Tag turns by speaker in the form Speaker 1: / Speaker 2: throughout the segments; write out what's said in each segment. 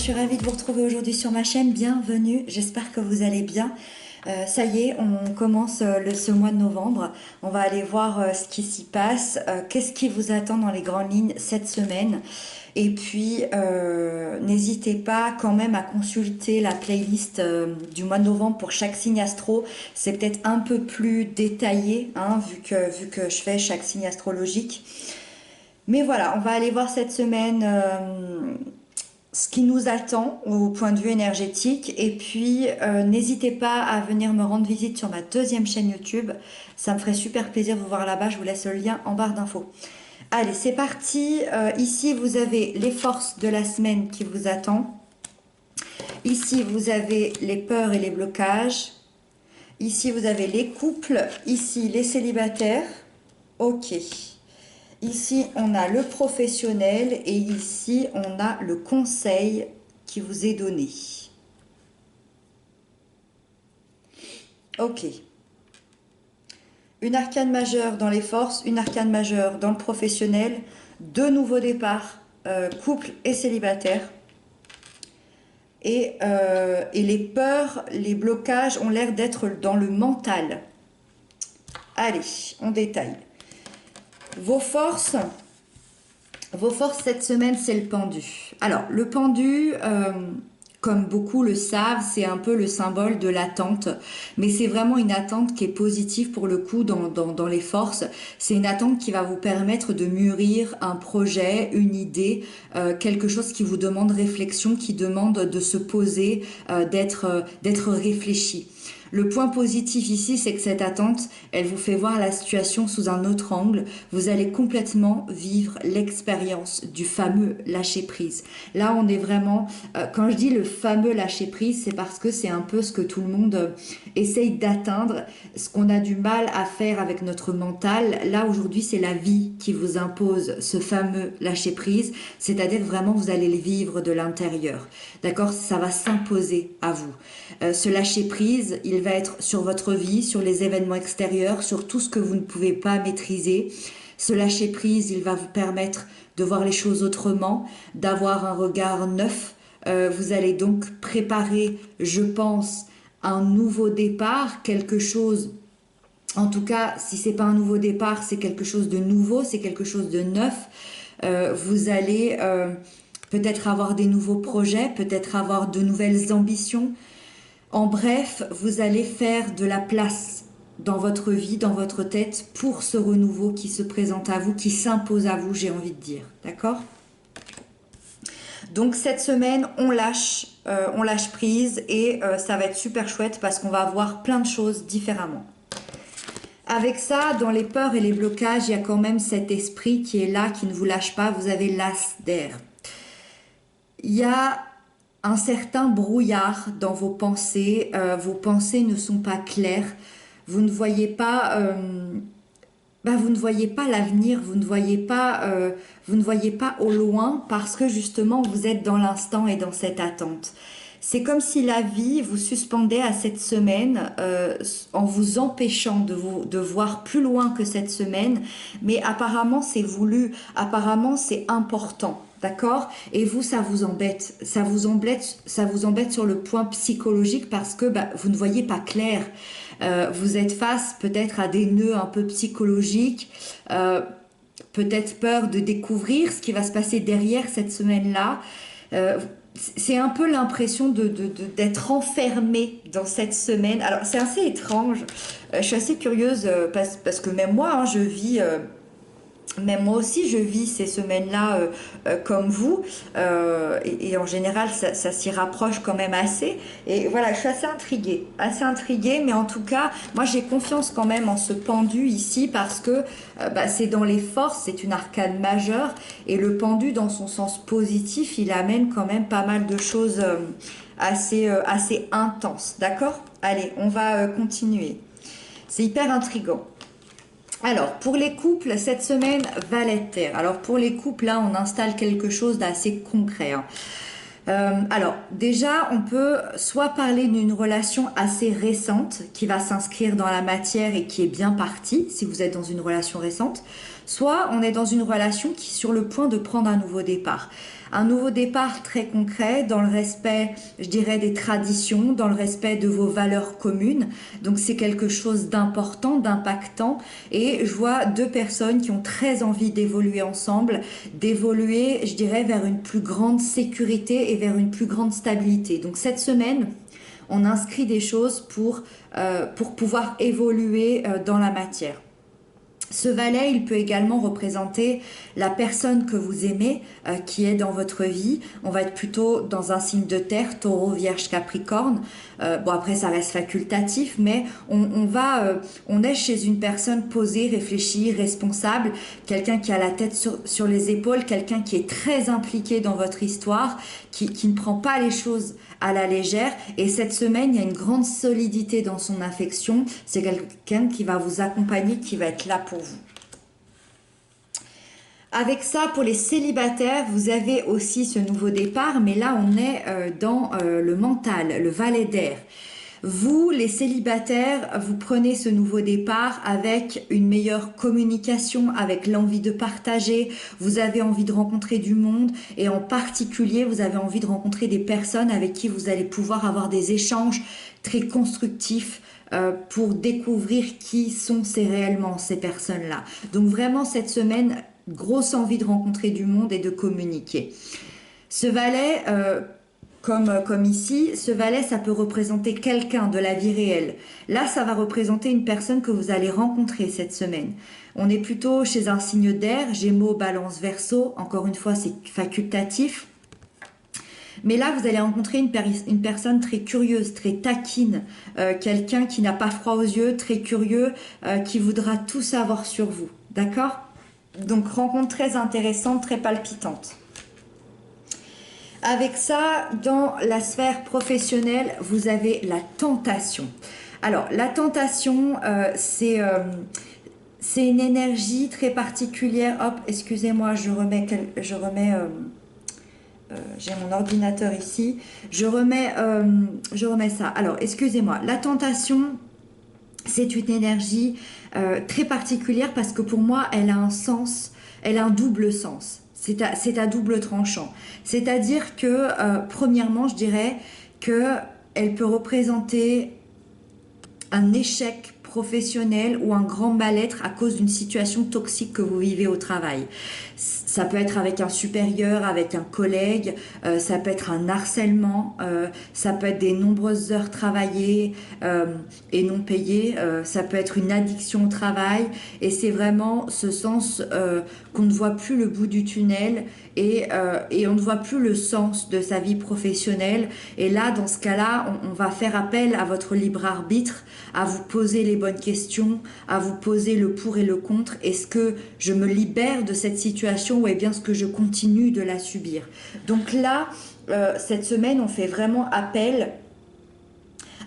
Speaker 1: suis ravie de vous retrouver aujourd'hui sur ma chaîne. Bienvenue, j'espère que vous allez bien. Ça y est, on commence ce mois de novembre. On va aller voir ce qui s'y passe, qu'est-ce qui vous attend dans les grandes lignes cette semaine. Et puis, n'hésitez pas quand même à consulter la playlist du mois de novembre pour chaque signe astro. C'est peut-être un peu plus détaillé, hein, vu que je fais chaque signe astrologique. Mais voilà, on va aller voir cette semaine ce qui nous attend au point de vue énergétique. Et puis, n'hésitez pas à venir me rendre visite sur ma deuxième chaîne YouTube. Ça me ferait super plaisir de vous voir là-bas. Je vous laisse le lien en barre d'infos. Allez, c'est parti. Ici, vous avez les forces de la semaine qui vous attendent. Ici, vous avez les peurs et les blocages. Ici, vous avez les couples. Ici, les célibataires. Ok. Ici, on a le professionnel et ici, on a le conseil qui vous est donné. Ok. Une arcane majeure dans les forces, une arcane majeure dans le professionnel, deux nouveaux départs, couple et célibataire. Et les peurs, les blocages ont l'air d'être dans le mental. Allez, on détaille. Vos forces cette semaine, c'est le pendu. Alors, le pendu, comme beaucoup le savent, c'est un peu le symbole de l'attente. Mais c'est vraiment une attente qui est positive pour le coup dans les forces. C'est une attente qui va vous permettre de mûrir un projet, une idée, quelque chose qui vous demande réflexion, qui demande de se poser, d'être réfléchi. Le point positif ici, c'est que cette attente, elle vous fait voir la situation sous un autre angle. Vous allez complètement vivre l'expérience du fameux lâcher-prise. Là, on est vraiment... quand je dis le fameux lâcher-prise, c'est parce que c'est un peu ce que tout le monde essaye d'atteindre, ce qu'on a du mal à faire avec notre mental. Là, aujourd'hui, c'est la vie qui vous impose ce fameux lâcher-prise, c'est-à-dire vraiment, vous allez le vivre de l'intérieur. D'accord? Ça va s'imposer à vous. Ce lâcher-prise, il va être sur votre vie, sur les événements extérieurs, sur tout ce que vous ne pouvez pas maîtriser. Ce lâcher-prise, il va vous permettre de voir les choses autrement, d'avoir un regard neuf. Vous allez donc préparer, je pense, un nouveau départ, quelque chose... En tout cas, si c'est pas un nouveau départ, c'est quelque chose de nouveau, c'est quelque chose de neuf. Vous allez peut-être avoir des nouveaux projets, peut-être avoir de nouvelles ambitions. En bref, vous allez faire de la place dans votre vie, dans votre tête, pour ce renouveau qui se présente à vous, qui s'impose à vous, j'ai envie de dire. D'accord ? Donc cette semaine, on lâche prise et ça va être super chouette parce qu'on va voir plein de choses différemment. Avec ça, dans les peurs et les blocages, il y a quand même cet esprit qui est là, qui ne vous lâche pas. Vous avez l'as d'air. Il y a un certain brouillard dans vos pensées ne sont pas claires, vous ne voyez pas, vous ne voyez pas l'avenir, vous ne voyez pas au loin parce que justement vous êtes dans l'instant et dans cette attente. C'est comme si la vie vous suspendait à cette semaine en vous empêchant de voir plus loin que cette semaine, mais apparemment c'est voulu, apparemment c'est important. D'accord? Et vous, ça vous embête sur le point psychologique parce que vous ne voyez pas clair. Vous êtes face peut-être à des nœuds un peu psychologiques, peut-être peur de découvrir ce qui va se passer derrière cette semaine-là. C'est un peu l'impression d'être enfermé dans cette semaine. Alors, c'est assez étrange. Je suis assez curieuse parce que même moi, hein, je vis... Même moi aussi, je vis ces semaines-là comme vous, et en général, ça s'y rapproche quand même assez. Et voilà, je suis assez intriguée, mais en tout cas, moi j'ai confiance quand même en ce pendu ici parce que c'est dans les forces, c'est une arcane majeure, et le pendu dans son sens positif, il amène quand même pas mal de choses assez intenses, d'accord? Allez, on va continuer. C'est hyper intriguant. Alors, pour les couples, cette semaine, Valet de terre. Alors, pour les couples, là, on installe quelque chose d'assez concret. Hein. Alors, déjà, on peut soit parler d'une relation assez récente qui va s'inscrire dans la matière et qui est bien partie, si vous êtes dans une relation récente, soit on est dans une relation qui est sur le point de prendre un nouveau départ. Un nouveau départ très concret dans le respect, je dirais, des traditions, dans le respect de vos valeurs communes. Donc c'est quelque chose d'important, d'impactant. Et je vois deux personnes qui ont très envie d'évoluer ensemble, d'évoluer, je dirais, vers une plus grande sécurité et vers une plus grande stabilité. Donc cette semaine, on inscrit des choses pour pouvoir évoluer dans la matière. Ce valet, il peut également représenter la personne que vous aimez, qui est dans votre vie. On va être plutôt dans un signe de terre, taureau, vierge, capricorne. Bon, après, ça reste facultatif, mais on est chez une personne posée, réfléchie, responsable, quelqu'un qui a la tête sur les épaules, quelqu'un qui est très impliqué dans votre histoire, qui ne prend pas les choses à la légère. Et cette semaine, il y a une grande solidité dans son affection. C'est quelqu'un qui va vous accompagner, qui va être là pour vous. Avec ça, pour les célibataires, vous avez aussi ce nouveau départ, mais là, on est dans le mental, le valet d'air. Vous, les célibataires, vous prenez ce nouveau départ avec une meilleure communication, avec l'envie de partager, vous avez envie de rencontrer du monde et en particulier, vous avez envie de rencontrer des personnes avec qui vous allez pouvoir avoir des échanges très constructifs pour découvrir qui sont réellement ces personnes-là. Donc vraiment, cette semaine, grosse envie de rencontrer du monde et de communiquer. Ce valet... Comme ici, ce valet, ça peut représenter quelqu'un de la vie réelle. Là, ça va représenter une personne que vous allez rencontrer cette semaine. On est plutôt chez un signe d'air, Gémeaux, Balance, Verseau. Encore une fois, c'est facultatif. Mais là, vous allez rencontrer une personne très curieuse, très taquine, quelqu'un qui n'a pas froid aux yeux, très curieux, qui voudra tout savoir sur vous. D'accord? Donc, rencontre très intéressante, très palpitante. Avec ça, dans la sphère professionnelle, vous avez la tentation. Alors, la tentation, c'est une énergie très particulière. Hop, excusez-moi, j'ai mon ordinateur ici. Je remets ça. Alors, excusez-moi. La tentation, c'est une énergie très particulière parce que pour moi, elle a un sens, elle a un double sens. C'est à double tranchant. C'est-à-dire que, premièrement, je dirais qu'elle peut représenter un échec professionnel ou un grand mal-être à cause d'une situation toxique que vous vivez au travail. Ça peut être avec un supérieur, avec un collègue, ça peut être un harcèlement, ça peut être des nombreuses heures travaillées et non payées, ça peut être une addiction au travail et c'est vraiment ce sens qu'on ne voit plus le bout du tunnel et on ne voit plus le sens de sa vie professionnelle et là dans ce cas-là on va faire appel à votre libre arbitre, à vous poser les bonnes questions, à vous poser le pour et le contre. Est-ce que je me libère de cette situation ou est bien ce que je continue de la subir? Donc là, cette semaine, on fait vraiment appel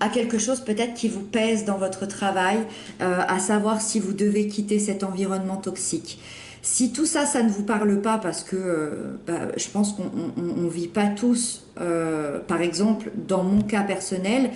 Speaker 1: à quelque chose peut-être qui vous pèse dans votre travail, à savoir si vous devez quitter cet environnement toxique. Si tout ça, ça ne vous parle pas parce que je pense qu'on ne vit pas tous, par exemple, dans mon cas personnel,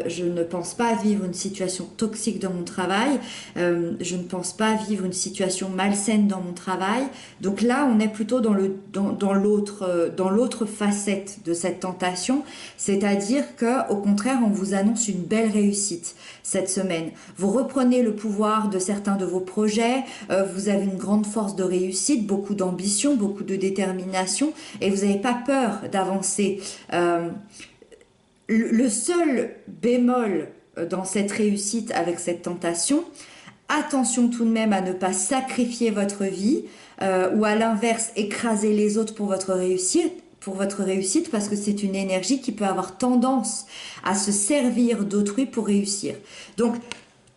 Speaker 1: je ne pense pas vivre une situation toxique dans mon travail, je ne pense pas vivre une situation malsaine dans mon travail. Donc là, on est plutôt dans l'autre facette de cette tentation, c'est-à-dire qu'au contraire, on vous annonce une belle réussite cette semaine. Vous reprenez le pouvoir de certains de vos projets, vous avez une grande force de réussite, beaucoup d'ambition, beaucoup de détermination et vous n'avez pas peur d'avancer. Le seul bémol dans cette réussite avec cette tentation, attention tout de même à ne pas sacrifier votre vie ou à l'inverse écraser les autres pour votre réussite parce que c'est une énergie qui peut avoir tendance à se servir d'autrui pour réussir. Donc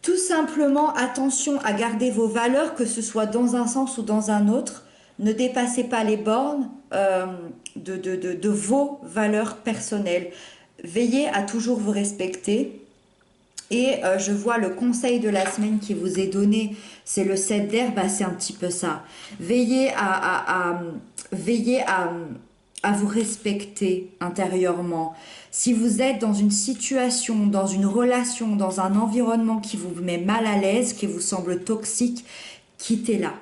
Speaker 1: tout simplement attention à garder vos valeurs, que ce soit dans un sens ou dans un autre. Ne dépassez pas les bornes de vos valeurs personnelles. Veillez à toujours vous respecter. Et je vois le conseil de la semaine qui vous est donné, c'est le 7 d'air, c'est un petit peu ça. Veillez à vous respecter intérieurement. Si vous êtes dans une situation, dans une relation, dans un environnement qui vous met mal à l'aise, qui vous semble toxique, quittez-la.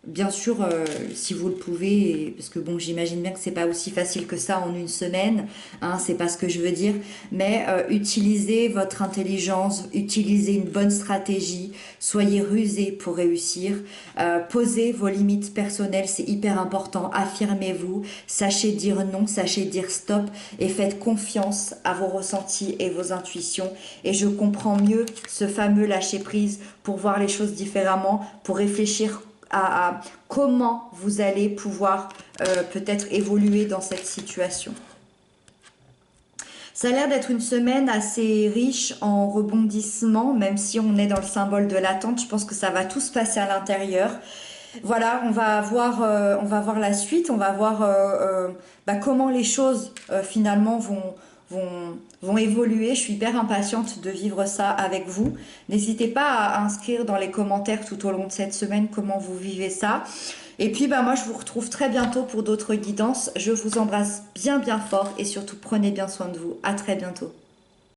Speaker 1: Bien sûr, si vous le pouvez, parce que bon, j'imagine bien que c'est pas aussi facile que ça en une semaine, hein, c'est pas ce que je veux dire, mais utilisez votre intelligence, utilisez une bonne stratégie, soyez rusé pour réussir, posez vos limites personnelles, c'est hyper important, affirmez-vous, sachez dire non, sachez dire stop et faites confiance à vos ressentis et vos intuitions. Et je comprends mieux ce fameux lâcher prise pour voir les choses différemment, pour réfléchir à comment vous allez pouvoir peut-être évoluer dans cette situation. Ça a l'air d'être une semaine assez riche en rebondissements, même si on est dans le symbole de l'attente. Je pense que ça va tout se passer à l'intérieur. Voilà, on va voir la suite, on va voir comment les choses finalement vont évoluer. Je suis hyper impatiente de vivre ça avec vous. N'hésitez pas à inscrire dans les commentaires tout au long de cette semaine comment vous vivez ça. Et puis moi je vous retrouve très bientôt pour d'autres guidances. Je vous embrasse bien bien fort et surtout prenez bien soin de vous. À très bientôt.